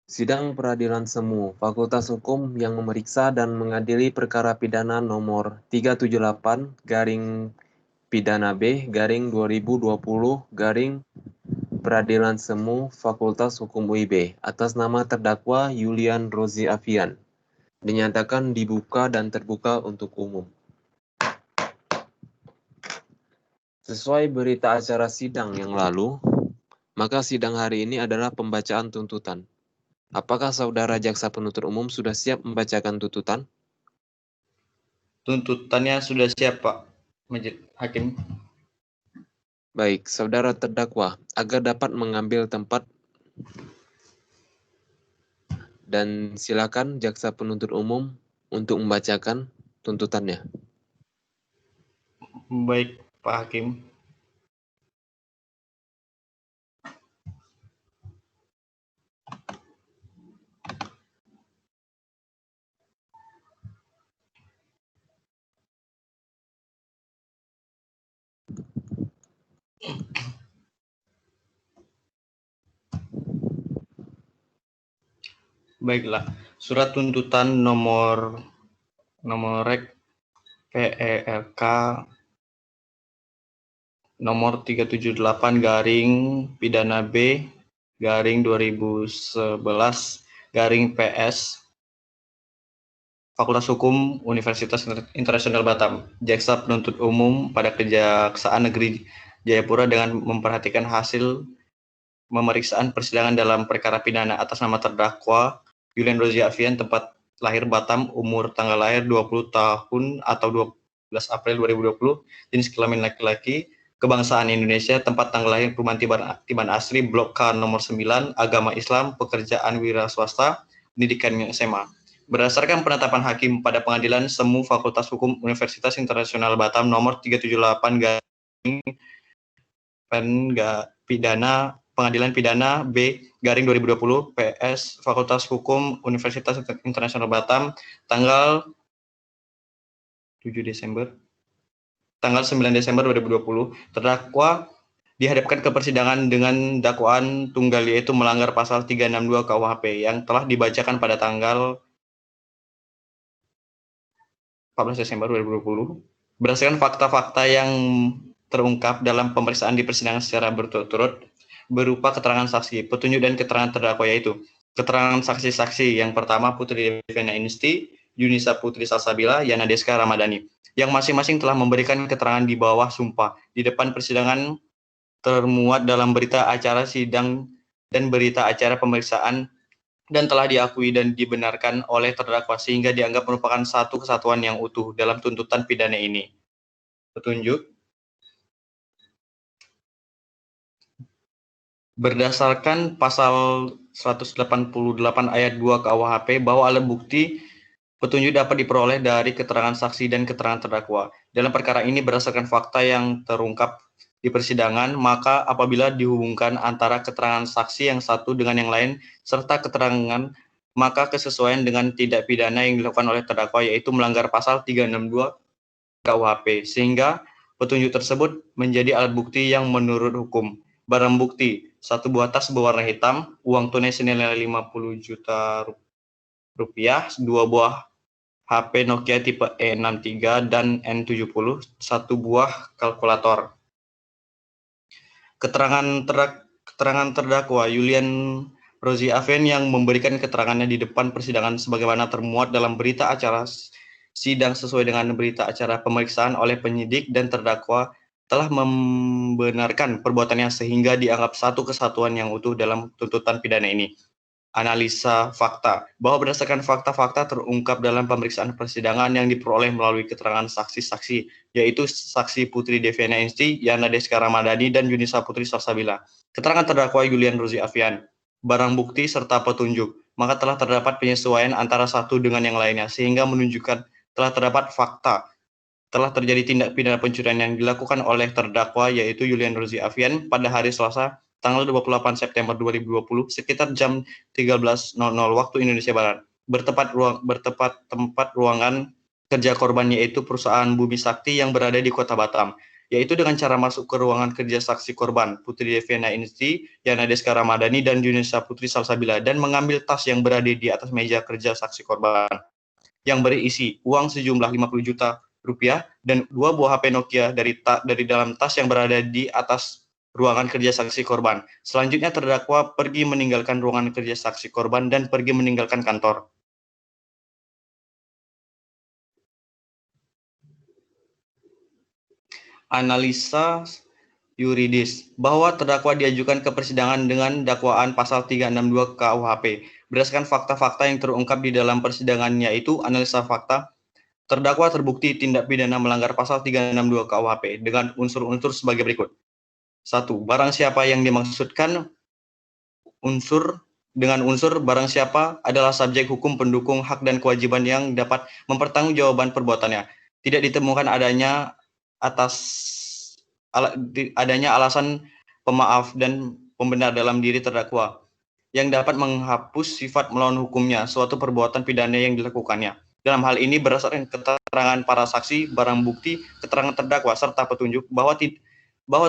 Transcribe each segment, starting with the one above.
Sidang Peradilan Semu, Fakultas Hukum yang memeriksa dan mengadili perkara pidana nomor 378 garing pidana B garing 2020 garing Peradilan Semu Fakultas Hukum UIB atas nama terdakwa Yulian Rozi Afian dinyatakan dibuka dan terbuka untuk umum. Sesuai berita acara sidang yang lalu, maka sidang hari ini adalah pembacaan tuntutan. Apakah saudara jaksa penuntut umum sudah siap membacakan tuntutan? Tuntutannya sudah siap, Pak Hakim. Baik, saudara terdakwa, agar dapat mengambil tempat dan silakan jaksa penuntut umum untuk membacakan tuntutannya. Baik, Pak Hakim. Baiklah, surat tuntutan nomor rek PERK nomor 378 garing pidana B garing 2011 garing PS Fakultas Hukum Universitas Internasional Batam, jaksa penuntut umum pada Kejaksaan Negeri Jayapura dengan memperhatikan hasil pemeriksaan persidangan dalam perkara pidana atas nama terdakwa Yulian Rozi Afian, tempat lahir Batam, umur tanggal lahir 20 tahun atau 12 April 2020, jenis kelamin laki-laki, kebangsaan Indonesia, tempat tanggal lahir Perumahan Tiban Asri, Blok K nomor 9, agama Islam, pekerjaan wira swasta, pendidikan SMA. Berdasarkan penetapan hakim pada pengadilan Semu Fakultas Hukum Universitas Internasional Batam nomor 378 garing Pengadilan Pidana B garing 2020 PS Fakultas Hukum Universitas Internasional Batam tanggal 9 Desember 2020, terdakwa dihadapkan ke persidangan dengan dakwaan tunggal yaitu melanggar pasal 362 KUHP yang telah dibacakan pada tanggal 14 Desember 2020. Berdasarkan fakta-fakta yang terungkap dalam pemeriksaan di persidangan secara berturut-turut berupa keterangan saksi, petunjuk dan keterangan terdakwa, yaitu keterangan saksi-saksi yang pertama Putri Devena Inisti, Yunisa Putri Salsabila, Yana Deska Ramadhani, yang masing-masing telah memberikan keterangan di bawah sumpah di depan persidangan termuat dalam berita acara sidang dan berita acara pemeriksaan dan telah diakui dan dibenarkan oleh terdakwa sehingga dianggap merupakan satu kesatuan yang utuh dalam tuntutan pidana ini. Petunjuk. Berdasarkan pasal 188 ayat 2 KUHP bahwa alat bukti petunjuk dapat diperoleh dari keterangan saksi dan keterangan terdakwa. Dalam perkara ini berdasarkan fakta yang terungkap di persidangan, maka apabila dihubungkan antara keterangan saksi yang satu dengan yang lain serta keterangan, maka kesesuaian dengan tindak pidana yang dilakukan oleh terdakwa yaitu melanggar pasal 362 KUHP, sehingga petunjuk tersebut menjadi alat bukti yang menurut hukum. Barang bukti, satu buah tas berwarna hitam, uang tunai senilai 50 juta rupiah, dua buah HP Nokia tipe E63 dan N70, satu buah kalkulator. Keterangan terdakwa Yulian Rozi Afian yang memberikan keterangannya di depan persidangan sebagaimana termuat dalam berita acara sidang sesuai dengan berita acara pemeriksaan oleh penyidik dan terdakwa telah membenarkan perbuatannya sehingga dianggap satu kesatuan yang utuh dalam tuntutan pidana ini. Analisa fakta bahwa berdasarkan fakta-fakta terungkap dalam pemeriksaan persidangan yang diperoleh melalui keterangan saksi-saksi, yaitu saksi Putri Devena Inisti, Yana Deska Ramadhani, dan Yunisa Putri Salsabila. Keterangan terdakwa Yulian Rozi Afian, barang bukti serta petunjuk, maka telah terdapat penyesuaian antara satu dengan yang lainnya sehingga menunjukkan telah terdapat fakta telah terjadi tindak pidana pencurian yang dilakukan oleh terdakwa yaitu Yulian Rozi Afian pada hari Selasa tanggal 28 September 2020 sekitar jam 13.00 waktu Indonesia Barat, bertepat tempat ruangan kerja korban yaitu perusahaan Bumi Sakti yang berada di Kota Batam. yaitu dengan cara masuk ke ruangan kerja saksi korban, Putri Deviana Insti, Yana Deska Ramadhani, dan Yunisa Putri Salsabila, dan mengambil tas yang berada di atas meja kerja saksi korban, yang berisi uang sejumlah 50 juta rupiah dan 2 buah HP Nokia dari dalam tas yang berada di atas ruangan kerja saksi korban. Selanjutnya terdakwa pergi meninggalkan ruangan kerja saksi korban dan pergi meninggalkan kantor. Analisa yuridis bahwa terdakwa diajukan ke persidangan dengan dakwaan pasal 362 KUHP. Berdasarkan fakta-fakta yang terungkap di dalam persidangan, yaitu analisa fakta, terdakwa terbukti tindak pidana melanggar pasal 362 KUHP dengan unsur-unsur sebagai berikut. 1. Barang siapa yang dimaksudkan dengan unsur barang siapa adalah subjek hukum pendukung hak dan kewajiban yang dapat mempertanggungjawabkan perbuatannya. Tidak ditemukan adanya alasan pemaaf dan pembenar dalam diri terdakwa yang dapat menghapus sifat melawan hukumnya suatu perbuatan pidana yang dilakukannya. Dalam hal ini berdasarkan keterangan para saksi, barang bukti, keterangan terdakwa serta petunjuk bahwa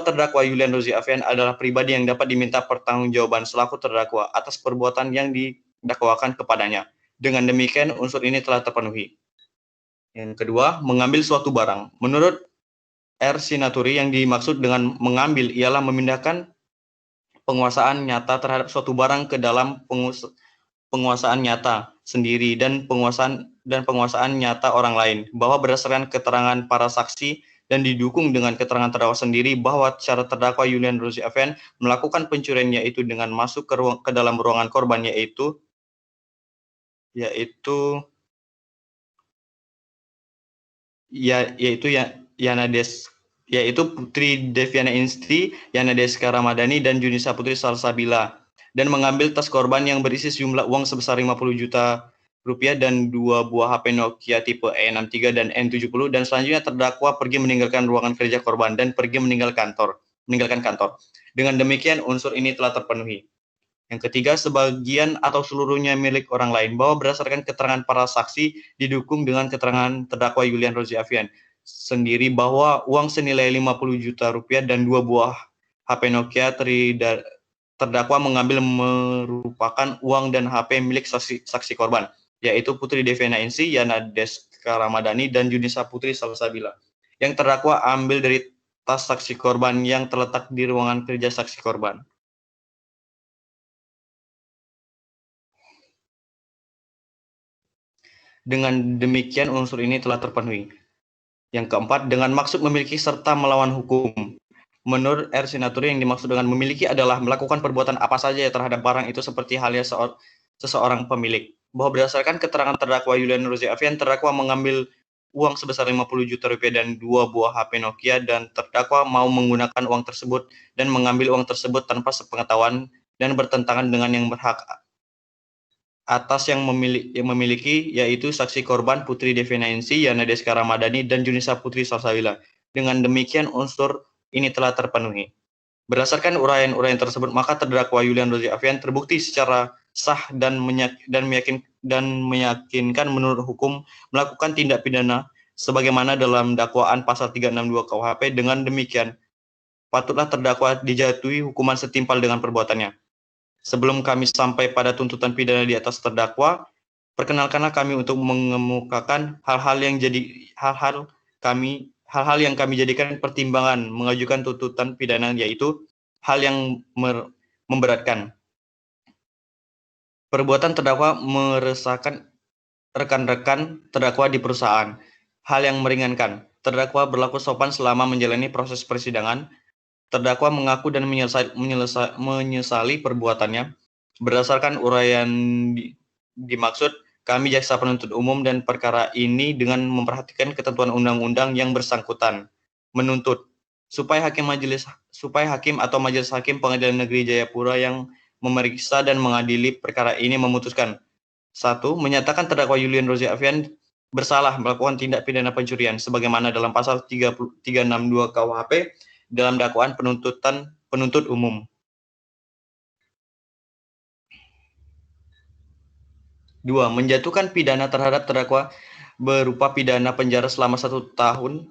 terdakwa Yulian Rozi Afian adalah pribadi yang dapat diminta pertanggungjawaban selaku terdakwa atas perbuatan yang didakwakan kepadanya. Dengan demikian unsur ini telah terpenuhi. Yang kedua, mengambil suatu barang. Menurut R. Sinaturi, yang dimaksud dengan mengambil ialah memindahkan penguasaan nyata terhadap suatu barang ke dalam penguasaan nyata sendiri dan penguasaan nyata orang lain, bahwa berdasarkan keterangan para saksi dan didukung dengan keterangan terdakwa sendiri bahwa secara terdakwa Yulian Rozi Afian melakukan pencurian yaitu dengan masuk ke dalam ruangan korban yaitu Putri Deviana Insti, Yana Deska Ramadhani, dan Yunisa Putri Salsabila, dan mengambil tas korban yang berisi sejumlah uang sebesar 50 juta rupiah dan 2 buah HP Nokia tipe E63 dan N70, dan selanjutnya terdakwa pergi meninggalkan ruangan kerja korban dan pergi meninggalkan kantor. Dengan demikian unsur ini telah terpenuhi. Yang ketiga, sebagian atau seluruhnya milik orang lain, bahwa berdasarkan keterangan para saksi didukung dengan keterangan terdakwa Yulian Rozi Afian sendiri bahwa uang senilai 50 juta rupiah dan 2 buah HP Nokia terdakwa mengambil merupakan uang dan HP milik saksi korban, yaitu Putri Deviana Insi, Yana Deska Ramadhani, dan Yunisa Putri Salsabila, yang terdakwa ambil dari tas saksi korban yang terletak di ruangan kerja saksi korban. Dengan demikian unsur ini telah terpenuhi. Yang keempat, dengan maksud memiliki serta melawan hukum. Menurut R. Sinaturi, yang dimaksud dengan memiliki adalah melakukan perbuatan apa saja terhadap barang itu seperti halnya seseorang pemilik. Bahwa berdasarkan keterangan terdakwa Yulian Rozi Afian, terdakwa mengambil uang sebesar 50 juta rupiah dan 2 buah HP Nokia, dan terdakwa mau menggunakan uang tersebut dan mengambil uang tersebut tanpa sepengetahuan dan bertentangan dengan yang berhak atas yang memiliki, yaitu saksi korban Putri Deviana Insi, Yana Deska Ramadhani, dan Yunisa Putri Salsabila. Dengan demikian unsur ini telah terpenuhi. Berdasarkan uraian-uraian tersebut, maka terdakwa Yulian Rozi Afian terbukti secara sah dan meyakinkan menurut hukum melakukan tindak pidana sebagaimana dalam dakwaan pasal 362 KUHP. Dengan demikian, patutlah terdakwa dijatuhi hukuman setimpal dengan perbuatannya. Sebelum kami sampai pada tuntutan pidana di atas terdakwa, perkenalkanlah kami untuk mengemukakan hal-hal yang kami jadikan pertimbangan mengajukan tuntutan pidana, yaitu hal yang memberatkan. Perbuatan terdakwa meresahkan rekan-rekan terdakwa di perusahaan. Hal yang meringankan, terdakwa berlaku sopan selama menjalani proses persidangan. Terdakwa mengaku dan menyesali perbuatannya. Berdasarkan uraian dimaksud, kami jaksa penuntut umum dan perkara ini dengan memperhatikan ketentuan undang-undang yang bersangkutan menuntut supaya hakim atau majelis hakim Pengadilan Negeri Jayapura yang memeriksa dan mengadili perkara ini memutuskan: 1. Menyatakan terdakwa Yulian Rozi Afian bersalah melakukan tindak pidana pencurian sebagaimana dalam pasal 362 KUHP dalam dakwaan penuntut umum. 2. Menjatuhkan pidana terhadap terdakwa berupa pidana penjara selama 1 tahun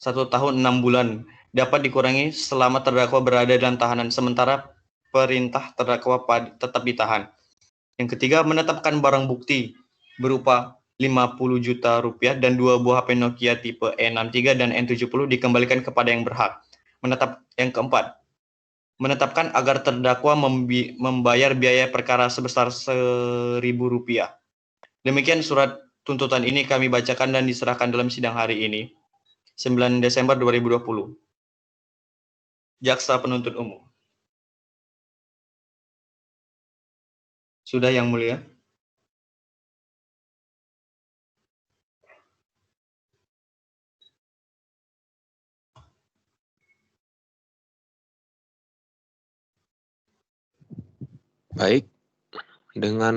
1 tahun 6 bulan dapat dikurangi selama terdakwa berada dalam tahanan, sementara perintah terdakwa tetap ditahan. Yang ketiga, menetapkan barang bukti berupa 50 juta rupiah dan 2 buah HP Nokia tipe E63 dan N70 dikembalikan kepada yang berhak. Yang keempat, menetapkan agar terdakwa membayar biaya perkara sebesar Rp1.000. Demikian surat tuntutan ini kami bacakan dan diserahkan dalam sidang hari ini, 9 Desember 2020. Jaksa penuntut umum. Sudah, Yang Mulia. Baik, dengan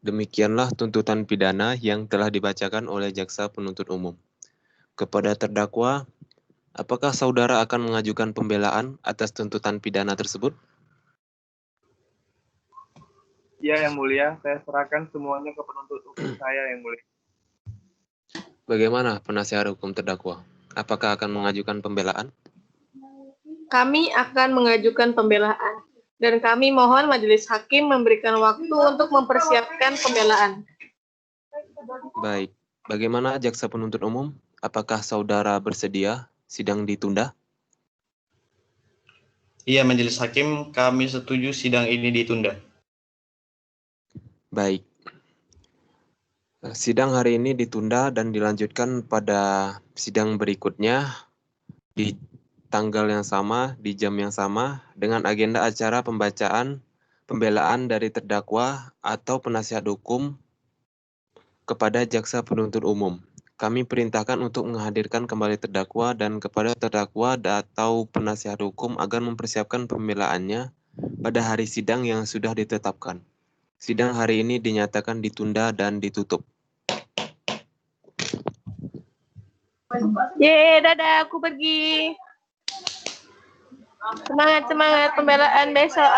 demikianlah tuntutan pidana yang telah dibacakan oleh jaksa penuntut umum. Kepada terdakwa, apakah saudara akan mengajukan pembelaan atas tuntutan pidana tersebut? Ya, Yang Mulia, saya serahkan semuanya ke penuntut hukum saya, Yang Mulia. Bagaimana penasihat hukum terdakwa? Apakah akan mengajukan pembelaan? Kami akan mengajukan pembelaan, dan kami mohon majelis hakim memberikan waktu untuk mempersiapkan pembelaan. Baik, bagaimana jaksa penuntut umum? Apakah saudara bersedia sidang ditunda? Iya, majelis hakim, kami setuju sidang ini ditunda. Baik. Sidang hari ini ditunda dan dilanjutkan pada sidang berikutnya di tanggal yang sama, di jam yang sama, dengan agenda acara pembacaan pembelaan dari terdakwa atau penasihat hukum kepada jaksa penuntut umum. Kami perintahkan untuk menghadirkan kembali terdakwa dan kepada terdakwa atau penasihat hukum agar mempersiapkan pembelaannya pada hari sidang yang sudah ditetapkan. Sidang hari ini dinyatakan ditunda dan ditutup. Dadah, aku pergi. Semangat pembelaan besok.